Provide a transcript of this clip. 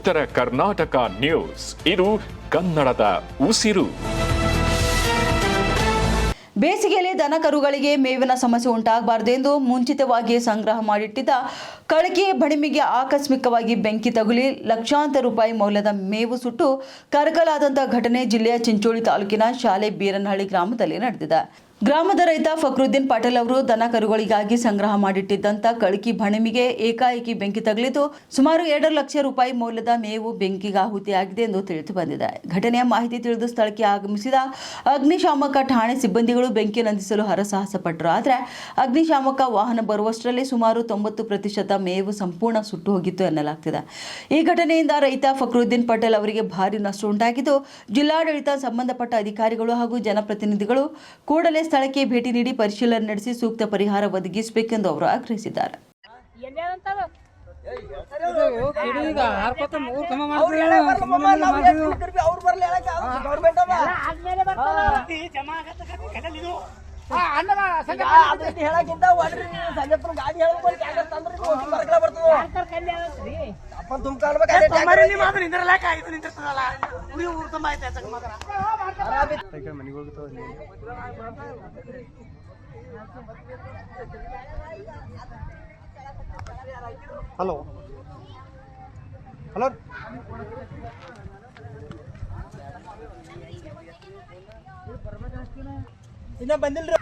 ಉತ್ತರ ಕರ್ನಾಟಕ ನ್ಯೂಸ್, ಇದು ಕನ್ನಡದ ಉಸಿರು. ಬೇಸಿಗೆಯಲ್ಲಿ ದನ ಕರುಗಳಿಗೆ ಮೇವಿನ ಸಮಸ್ಯೆ ಉಂಟಾಗಬಾರದು ಎಂದು ಮುಂಚಿತವಾಗಿ ಸಂಗ್ರಹ ಮಾಡಿಟ್ಟಿದ್ದ ಕಳಕಿ ಬಣಿಮಿಗೆ ಆಕಸ್ಮಿಕವಾಗಿ ಬೆಂಕಿ ತಗುಲಿ ಲಕ್ಷಾಂತರ ರೂಪಾಯಿ ಮೌಲ್ಯದ ಮೇವು ಸುಟ್ಟು ಕರಕಲಾದಂತಹ ಘಟನೆ ಜಿಲ್ಲೆಯ ಚಿಂಚೋಳಿ ತಾಲೂಕಿನ ಶಾಲೆ ಬೀರನಹಳ್ಳಿ ಗ್ರಾಮದಲ್ಲಿ ನಡೆದಿದೆ. ಗ್ರಾಮದ ರೈತ ಫಕ್ರುದ್ದೀನ್ ಪಟೇಲ್ ಅವರು ದನ ಕರುಗಳಿಗಾಗಿ ಸಂಗ್ರಹ ಮಾಡಿಟ್ಟಿದ್ದಂಥ ಕಳಕಿ ಬಣಿಮಿಗೆ ಏಕಾಏಕಿ ಬೆಂಕಿ ತಗುಲಿದ್ದು ಸುಮಾರು 2 ಲಕ್ಷ ರೂಪಾಯಿ ಮೌಲ್ಯದ ಮೇವು ಬೆಂಕಿಗೆ ಆಹುತಿಯಾಗಿದೆ ಎಂದು ತಿಳಿದು ಬಂದಿದೆ. ಘಟನೆಯ ಮಾಹಿತಿ ತಿಳಿದು ಸ್ಥಳಕ್ಕೆ ಆಗಮಿಸಿದ ಅಗ್ನಿಶಾಮಕ ಠಾಣೆ ಸಿಬ್ಬಂದಿಗಳು ಬೆಂಕಿ ನಂದಿಸಲು ಹರಸಾಹಸ ಪಟ್ಟರು. ಆದರೆ ಅಗ್ನಿಶಾಮಕ ವಾಹನ ಬರುವಷ್ಟರಲ್ಲಿ ಸುಮಾರು 90% ಮೇವು ಸಂಪೂರ್ಣ ಸುಟ್ಟು ಹೋಗಿತ್ತು ಎನ್ನಲಾಗ್ತಿದೆ. ಈ ಘಟನೆಯಿಂದ ರೈತ ಫಕ್ರುದ್ದೀನ್ ಪಟೇಲ್ ಅವರಿಗೆ ಭಾರಿ ನಷ್ಟ ಉಂಟಾಗಿದ್ದು ಜಿಲ್ಲಾಡಳಿತ, ಸಂಬಂಧಪಟ್ಟ ಅಧಿಕಾರಿಗಳು ಹಾಗೂ ಜನಪ್ರತಿನಿಧಿಗಳು ಕೂಡಲೇ ಸ್ಥಳಕ್ಕೆ ಭೇಟಿ ನೀಡಿ ಪರಿಶೀಲನೆ ನಡೆಸಿ ಸೂಕ್ತ ಪರಿಹಾರ ಒದಗಿಸಬೇಕೆಂದು ಅವರು ಆಗ್ರಹಿಸಿದ್ದಾರೆ. ಹಲೋ ಹಲೋ ಇನ್ನ ಬಂದಿಲ್ರಿ.